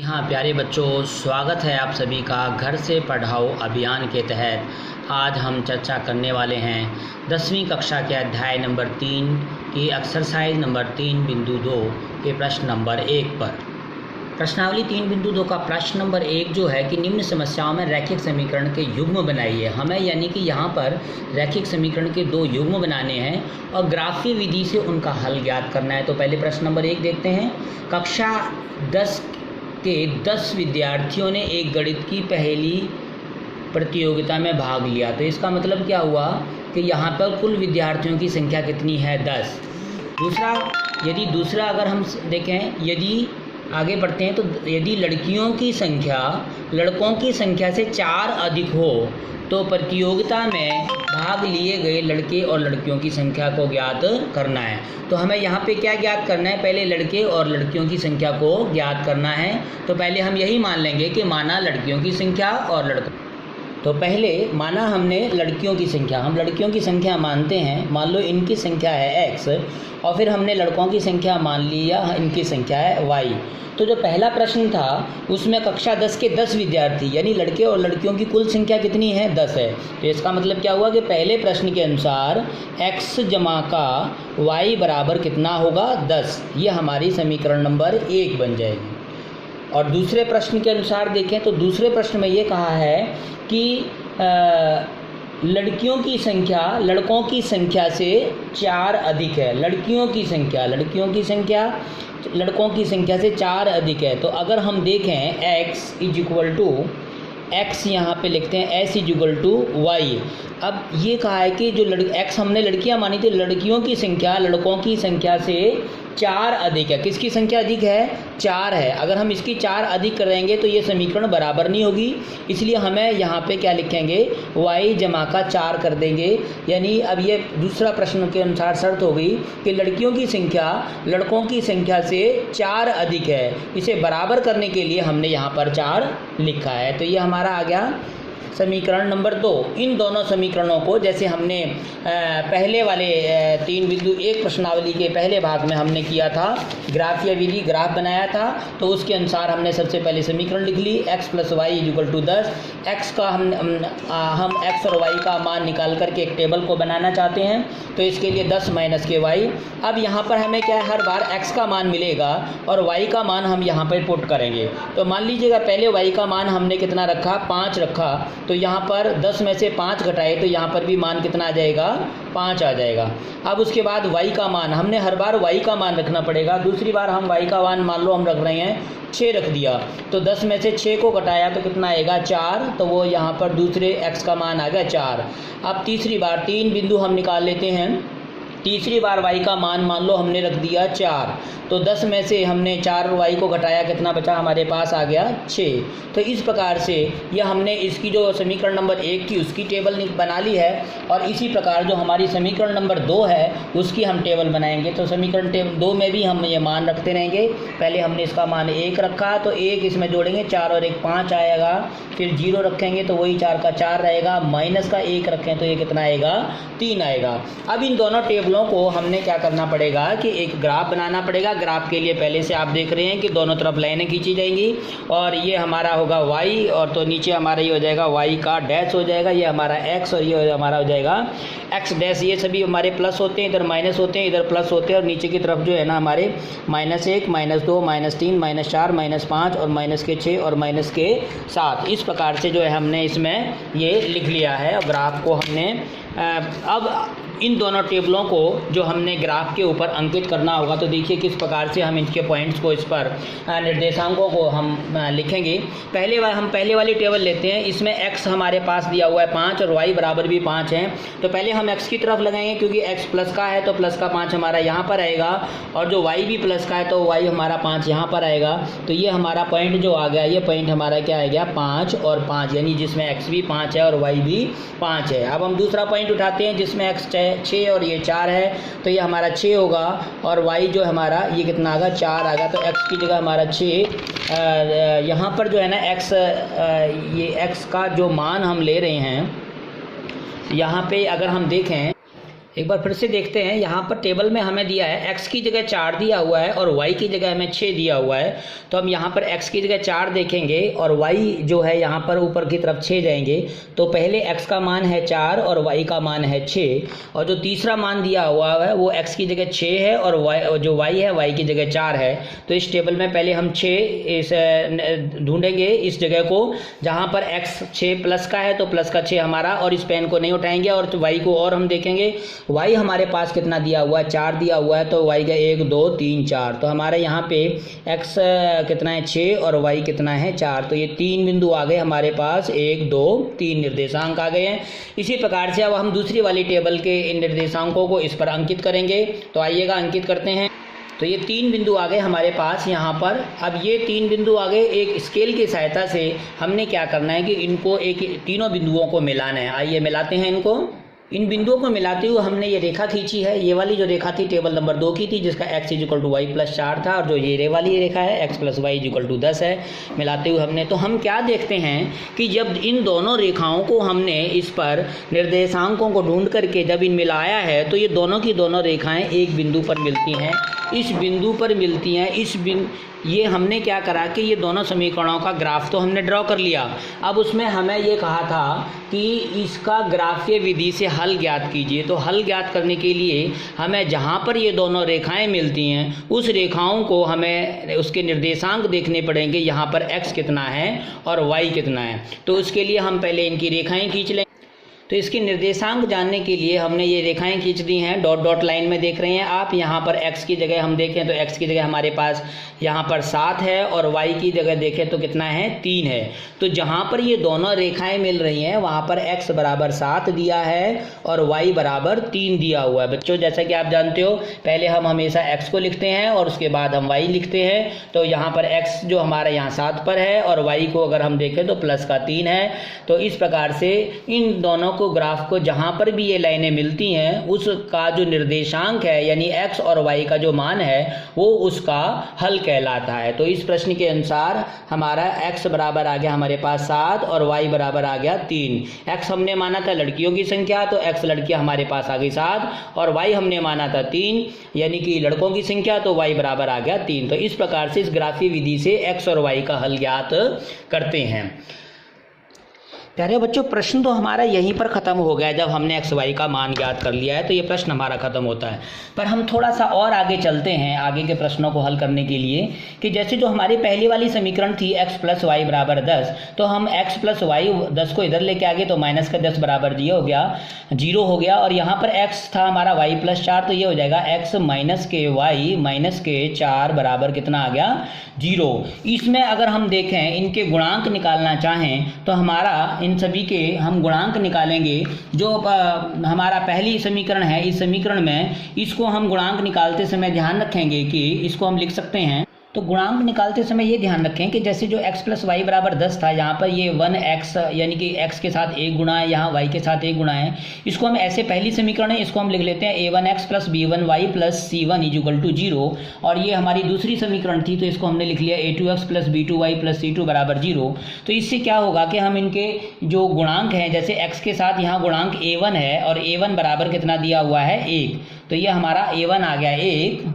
हाँ प्यारे बच्चों, स्वागत है आप सभी का घर से पढ़ाओ अभियान के तहत। आज हम चर्चा करने वाले हैं 10वीं कक्षा के अध्याय नंबर 3 की एक्सरसाइज नंबर 3.2 के प्रश्न नंबर 1 पर। प्रश्नावली 3.2 का प्रश्न नंबर 1 जो है कि निम्न समस्याओं में रैखिक समीकरण के युग्म बनाइए। हमें यानी कि यहाँ पर रैखिक समीकरण के 2 युग्म बनाने हैं और ग्राफीय विधि से उनका हल ज्ञात करना है। तो पहले प्रश्न नंबर 1 देखते हैं। कक्षा 10 के 10 विद्यार्थियों ने एक गणित की पहेली प्रतियोगिता में भाग लिया। तो इसका मतलब क्या हुआ कि यहाँ पर कुल विद्यार्थियों की संख्या कितनी है? 10। दूसरा अगर हम देखें, यदि आगे बढ़ते हैं तो यदि लड़कियों की संख्या लड़कों की संख्या से 4 अधिक हो तो प्रतियोगिता में भाग लिए गए लड़के और लड़कियों की संख्या को ज्ञात करना है। तो हमें यहाँ पे क्या ज्ञात करना है? पहले लड़के और लड़कियों की संख्या को ज्ञात करना है। तो पहले हम यही मान लेंगे कि माना लड़कियों की संख्या और तो पहले माना हमने लड़कियों की संख्या, हम लड़कियों की संख्या मानते हैं। मान लो इनकी संख्या है x और फिर हमने लड़कों की संख्या मान ली या इनकी संख्या है y। तो जो पहला प्रश्न था उसमें कक्षा 10 के 10 विद्यार्थी यानी लड़के और लड़कियों की कुल संख्या कितनी है? 10 है। तो इसका मतलब क्या हुआ कि पहले प्रश्न के अनुसार x जमा का y बराबर कितना होगा? 10। ये हमारी समीकरण नंबर 1 बन जाएगी। और दूसरे प्रश्न के अनुसार देखें तो दूसरे प्रश्न में ये कहा है कि लड़कियों की संख्या लड़कों की संख्या से 4 अधिक है। लड़कियों की संख्या लड़कों की संख्या से 4 अधिक है। तो अगर हम देखें x यहाँ पे लिखते हैं s = y। अब ये कहा है कि जो x हमने लड़कियां मानी थी, लड़कियों की संख्या लड़कों की संख्या से 4 अधिक है। किसकी संख्या अधिक है? 4 है। अगर हम इसकी 4 अधिक करेंगे तो ये समीकरण बराबर नहीं होगी, इसलिए हमें यहाँ पे क्या लिखेंगे? y जमा का 4 कर देंगे। यानी अब ये दूसरा प्रश्न के अनुसार शर्त हो गई कि लड़कियों की संख्या लड़कों की संख्या से 4 अधिक है। इसे बराबर करने के लिए हमने यहाँ पर 4 लिखा है। तो ये हमारा आ गया समीकरण नंबर 2। इन दोनों समीकरणों को जैसे हमने पहले वाले 3.1 प्रश्नावली के पहले भाग में हमने किया था, ग्राफीय विधि ग्राफ बनाया था, तो उसके अनुसार हमने सबसे पहले समीकरण लिख ली x + y = 10। x का हम x और y का मान निकाल करके एक टेबल को बनाना चाहते हैं, तो इसके लिए 10 - के y। अब यहाँ पर हमें क्या है, हर बार x का मान मिलेगा और y का मान हम यहाँ पर पुट करेंगे। तो मान लीजिएगा पहले y का मान हमने कितना रखा? 5 रखा। तो यहाँ पर 10 में से 5 घटाए तो यहाँ पर भी मान कितना आ जाएगा? 5 आ जाएगा। अब उसके बाद y का मान हमने हर बार y का मान रखना पड़ेगा। दूसरी बार हम y का मान मान लो हम रख रहे हैं 6 रख दिया, तो 10 में से 6 को घटाया तो कितना आएगा? 4। तो वो यहाँ पर दूसरे x का मान आ गया 4। अब तीसरी बार 3 बिंदु हम निकाल लेते हैं। तीसरी बार y का मान लो हमने रख दिया 4, तो 10 में से हमने 4 y को घटाया, कितना बचा? हमारे पास आ गया 6। तो इस प्रकार से यह हमने इसकी जो समीकरण नंबर 1 थी उसकी टेबल बना ली है, और इसी प्रकार जो हमारी समीकरण नंबर 2 है उसकी हम टेबल बनाएंगे। तो समीकरण 2 में भी हम ये मान रखते रहेंगे। पहले हमने इसका मान 1 रखा, तो 1 इसमें जोड़ेंगे, 4 और 1 5 आएगा। फिर 0 रखेंगे तो वही 4 का 4 रहेगा, माइनस का 1 रखें तो ये कितना आएगा? 3 आएगा। अब इन दोनों टेबलों को हमने क्या करना पड़ेगा कि एक ग्राफ बनाना पड़ेगा। ग्राफ के लिए पहले से आप देख रहे हैं कि दोनों तरफ लाइनें खींची जाएंगी, और ये हमारा होगा y, और तो नीचे हमारा ये हो जाएगा y का डैश हो जाएगा, ये हमारा x, और ये हमारा हो जाएगा x डैश। ये सभी हमारे प्लस होते हैं, इधर माइनस होते हैं, इधर प्लस होते हैं, और नीचे की तरफ जो है ना हमारे -1 -2 -3 -4 -5 और -6 और -7। इस प्रकार से जो है हमने इसमें ये लिख लिया है। और ग्राफ को हमने अब इन दोनों टेबलों को जो हमने ग्राफ के ऊपर अंकित करना होगा, तो देखिए किस प्रकार से हम इनके पॉइंट्स को, इस पर निर्देशांकों को हम लिखेंगे। हम पहले वाली टेबल लेते हैं। इसमें x हमारे पास दिया हुआ है 5 और y बराबर भी 5 है। तो पहले हम x की तरफ लगाएंगे, क्योंकि x प्लस का है तो प्लस का 5 हमारा यहाँ पर आएगा, और जो y भी प्लस का है तो y हमारा 5 यहाँ पर आएगा। तो ये हमारा पॉइंट जो आ गया, ये पॉइंट हमारा क्या आ गया? 5 और 5, यानी जिसमें x भी 5 है और y भी 5 है। अब हम दूसरा पॉइंट उठाते हैं जिसमें x 6 और ये 4 है, तो ये हमारा 6 होगा, और y जो हमारा ये कितना आएगा? 4 आएगा। तो x की जगह हमारा 6। यहाँ पर जो है ना x, ये x का जो मान हम ले रहे हैं, यहाँ पे अगर हम देखें एक बार फिर से देखते हैं, यहाँ पर टेबल में हमें दिया है x की जगह 4 दिया हुआ है और y की जगह हमें 6 दिया हुआ है। तो हम यहाँ पर x की जगह 4 देखेंगे और y जो है यहाँ पर ऊपर की तरफ 6 जाएंगे। तो पहले x का मान है 4 और y का मान है 6, और जो तीसरा मान दिया हुआ है वो x की जगह 6 है और जो y है y की जगह 4 है। तो इस टेबल में पहले हम 6 इस ढूंढेंगे इस जगह को जहाँ पर x 6 प्लस का है, तो प्लस का 6 हमारा, और इस पेन को नहीं उठाएंगे और y को और हम देखेंगे। y हमारे पास कितना दिया हुआ है, 4 दिया हुआ है, तो y का 1 2 3 4, तो हमारे यहाँ पे x कितना है 6 और y कितना है 4। तो ये 3 बिंदु आ गए हमारे पास, 1 2 3 निर्देशांक आ गए हैं। इसी प्रकार से अब हम दूसरी वाली टेबल के इन निर्देशांकों को इस पर अंकित करेंगे। तो आइएगा अंकित करते हैं। तो ये 3 बिंदु आ गए हमारे पास यहाँ पर। अब ये 3 बिंदु आ गए, एक स्केल की सहायता से हमने क्या करना है कि इनको तीनों बिंदुओं को मिलाना है। आइए मिलाते हैं इनको। इन बिंदुओं को मिलाते हुए हमने ये रेखा खींची है। ये वाली जो रेखा थी टेबल नंबर 2 की थी, जिसका x = y + 4 था, और जो ये वाली रेखा है x + y = 10 है। मिलाते हुए हमने, तो हम क्या देखते हैं कि जब इन दोनों रेखाओं को हमने इस पर निर्देशांकों को ढूंढ करके जब इन मिलाया है, तो ये दोनों की दोनों रेखाएं एक बिंदु पर मिलती हैं, इस बिंदु पर मिलती हैं। ये हमने क्या करा कि ये दोनों समीकरणों का ग्राफ तो हमने ड्रॉ कर लिया। अब उसमें हमें ये कहा था कि इसका ग्राफीय विधि से हल ज्ञात कीजिए। तो हल ज्ञात करने के लिए हमें जहाँ पर ये दोनों रेखाएं मिलती हैं उस रेखाओं को हमें उसके निर्देशांक देखने पड़ेंगे, यहाँ पर x कितना है और y कितना है। तो उसके लिए हम पहले इनकी रेखाएं खींच लें। तो इसके निर्देशांक जानने के लिए हमने ये रेखाएं खींच दी हैं, डॉट डॉट लाइन में देख रहे हैं आप। यहाँ पर x की जगह हम देखें तो x की जगह हमारे पास यहाँ पर 7 है और y की जगह देखें तो कितना है 3 है। तो जहाँ पर ये दोनों रेखाएं मिल रही हैं वहाँ पर x = 7 दिया है और y = 3 दिया हुआ है। बच्चों जैसा कि आप जानते हो, पहले हम हमेशा x को लिखते हैं और उसके बाद हम y लिखते हैं। तो यहाँ पर x जो हमारा यहाँ 7 पर है और y को अगर हम देखें तो प्लस का 3 है। तो इस प्रकार से इन दोनों को ग्राफ को जहां पर भी ये लाइनें मिलती हैं उसका जो निर्देशांक है यानी x और y का जो मान है वो उसका हल कहलाता है। तो इस प्रश्न के अनुसार हमारा x बराबर आ गया हमारे पास 7 और y बराबर आ गया 3। x हमने माना था लड़कियों की संख्या, तो x लड़कियां हमारे पास आ गई 7, और y हमने माना था 3 यानी कि लड़कों की संख्या, तो y बराबर आ गया 3। तो इस प्रकार से इस ग्राफीय विधि से x और y का हल ज्ञात करते हैं। प्यारे बच्चों, प्रश्न तो हमारा यहीं पर ख़त्म हो गया। जब हमने x y का मान ज्ञात कर लिया है तो ये प्रश्न हमारा ख़त्म होता है। पर हम थोड़ा सा और आगे चलते हैं आगे के प्रश्नों को हल करने के लिए, कि जैसे जो हमारी पहली वाली समीकरण थी x + y = 10, तो हम x + y 10 को इधर लेके आ गए तो -10 बराबर 0 हो गया। और यहाँ पर x था हमारा y + 4, तो ये हो जाएगा x - के y - के 4 बराबर कितना आ गया 0। इसमें अगर हम देखें इनके गुणांक निकालना चाहें तो हमारा इन सभी के हम गुणांक निकालेंगे। जो हमारा पहली समीकरण है, इस समीकरण में इसको हम गुणांक निकालते समय ध्यान रखेंगे कि इसको हम लिख सकते हैं। तो गुणांक निकालते समय ये ध्यान रखें कि जैसे जो x + y = 10 था, यहाँ पर ये 1x यानी कि x के साथ 1 गुणा है, यहाँ y के साथ 1 गुणा है। इसको हम ऐसे पहली समीकरण है, इसको हम लिख लेते हैं a1x + b1y + c1 = 0। और ये हमारी दूसरी समीकरण थी, तो इसको हमने लिख लिया a2x + b2y + c2 = 0। तो इससे क्या होगा कि हम इनके जो गुणांक हैं, जैसे x के साथ यहाँ गुणांक a1 है और a1 बराबर कितना दिया हुआ है 1, तो ये हमारा a1 आ गया 1।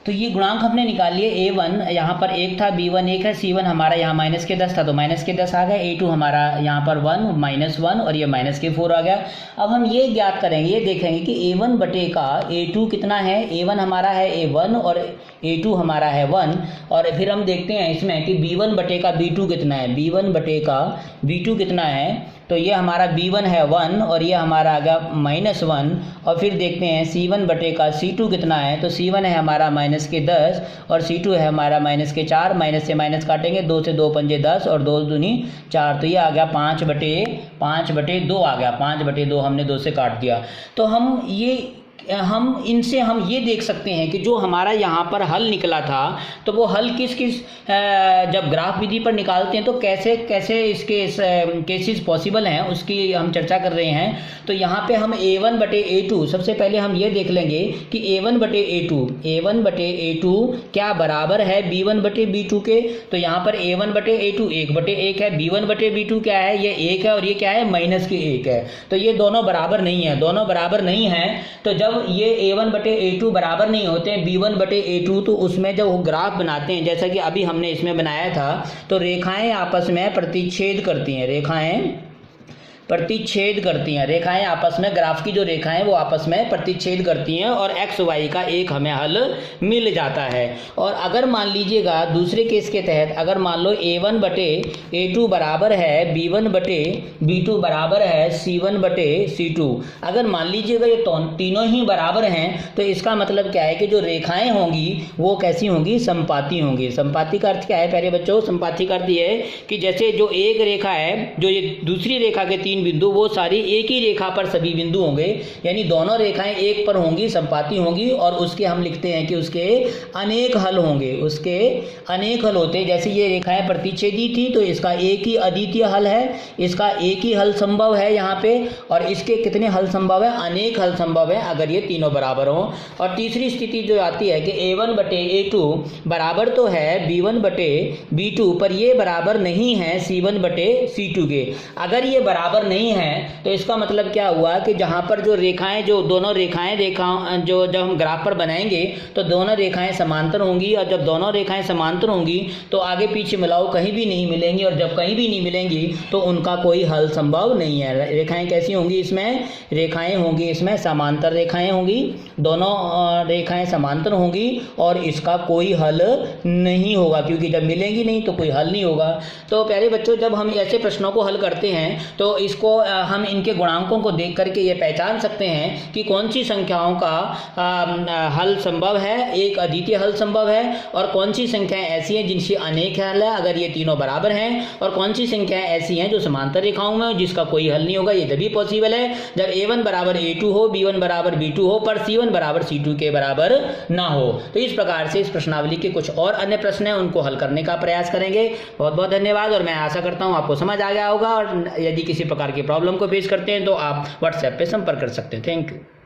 तो ये गुणांक हमने निकाल लिए। a1 यहाँ पर 1 था, b1 1 है, c1 हमारा यहाँ -10 था तो -10 आ गया, a2 हमारा यहाँ पर 1 -1 और ये -4 आ गया। अब हम ये ज्ञात करेंगे, ये देखेंगे कि a1 बटे का a2 कितना है। a1 हमारा है a1 और a2 हमारा है 1। और फिर हम देखते हैं इसमें कि b1 बटे का b2 कितना है। b1 बटे का b2 कितना है, तो ये हमारा b1 है 1 और ये हमारा आ गया -1। और फिर देखते हैं c1 बटे का c2 कितना है, तो c1 है हमारा -10 और c2 है हमारा -4। माइनस से माइनस काटेंगे, 2 से 2 पंजे 10 और 2 दूनी 4, तो ये आ गया 5/2 आ गया। 5/2 हमने 2 से काट दिया। तो हम ये हम इनसे हम ये देख सकते हैं कि जो हमारा यहाँ पर हल निकला था, तो वो हल किस किस जब ग्राफ विधि पर निकालते हैं तो कैसे कैसे इसके केसेस पॉसिबल हैं उसकी हम चर्चा कर रहे हैं। तो यहाँ पे हम a1/a2 सबसे पहले हम ये देख लेंगे कि a1/a2 क्या बराबर है b1/b2 के। तो यहाँ पर a1/a2 1/1 है, b1/b2 क्या है, ये 1 है और ये क्या है, माइनस के 1 है। तो ये दोनों बराबर नहीं है, दोनों बराबर नहीं है। तो जब ये a1/a2 बराबर नहीं होते b1/a2, तो उसमें जब वो ग्राफ बनाते हैं जैसा कि अभी हमने इसमें बनाया था, तो रेखाएं आपस में प्रतिच्छेद करती हैं, रेखाएं प्रतिच्छेद करती हैं, रेखाएं आपस में, ग्राफ की जो रेखाएं वो आपस में प्रतिच्छेद करती हैं और एक्स वाई का एक हमें हल मिल जाता है। और अगर मान लीजिएगा दूसरे केस के तहत, अगर मान लो a1/a2 बराबर है b1/b2 बराबर है c1/c2, अगर मान लीजिएगा ये तीनों ही बराबर हैं, तो इसका मतलब क्या है कि जो रेखाएं होंगी वो कैसी होंगी, संपाती होंगी। संपाती का अर्थ क्या है प्यारे बच्चों, संपाती का अर्थ ये है कि जैसे जो एक रेखा है, जो ये दूसरी रेखा के 3 बिंदु, वो सारी एक ही रेखा पर सभी बिंदु होंगे, यानी दोनों रेखाएं एक पर होंगी, संपाती होंगी, और उसके हम लिखते हैं कि उसके अनेक हल होंगे, उसके अनेक हल होते हैं। जैसे ये रेखाएं प्रतिच्छेदी थी तो इसका एक ही अद्वितीय हल है, इसका एक ही हल संभव है यहाँ पे, और इसके कितने हल संभव है, अनेक हल संभव है अगर ये तीनों बराबर हों। और तीसरी स्थिति जो आती है कि a1/a2 बराबर तो है b1/b2, पर ये बराबर नहीं है c1/c2 के। अगर ये बराबर नहीं है तो इसका मतलब क्या हुआ कि जहां पर जो रेखाएं, जो दोनों रेखाएं जो जब हम ग्राफ पर बनाएंगे तो दोनों रेखाएं समांतर होंगी, और जब दोनों रेखाएं समांतर होंगी तो आगे पीछे मिलाओ कहीं भी नहीं मिलेंगी, और जब कहीं भी नहीं मिलेंगी तो उनका कोई हल संभव नहीं है। रेखाएं कैसी होंगी, इसमें रेखाएं होंगी, इसमें समांतर रेखाएं होंगी, दोनों रेखाएं समांतर होंगी, और इसका कोई हल नहीं होगा, क्योंकि जब मिलेंगी नहीं तो कोई हल नहीं होगा। तो प्यारे बच्चों, जब हम ऐसे प्रश्नों को हल करते हैं तो इसको हम इनके गुणांकों को देख करके ये पहचान सकते हैं कि कौन सी संख्याओं का हल संभव है, एक अद्वितीय हल संभव है, और कौन सी संख्याएं ऐसी हैं जिनसे अनेक हल है अगर ये तीनों बराबर हैं, और कौन सी संख्याएं ऐसी हैं जो समांतर रेखाओं में जिसका कोई हल नहीं होगा। ये तभी पॉसिबल है जब a1/a2 हो, b1/b2 हो, पर c1/c2 के बराबर ना हो। तो इस प्रकार से इस प्रश्नावली के कुछ और अन्य प्रश्न हैं, उनको हल करने का प्रयास करेंगे। बहुत बहुत धन्यवाद, और मैं आशा करता हूँ आपको समझ आ गया होगा, और यदि किसी प्रकार की प्रॉब्लम को फेस करते हैं तो आप व्हाट्सएप पे संपर्क कर सकते हैं। Thank you.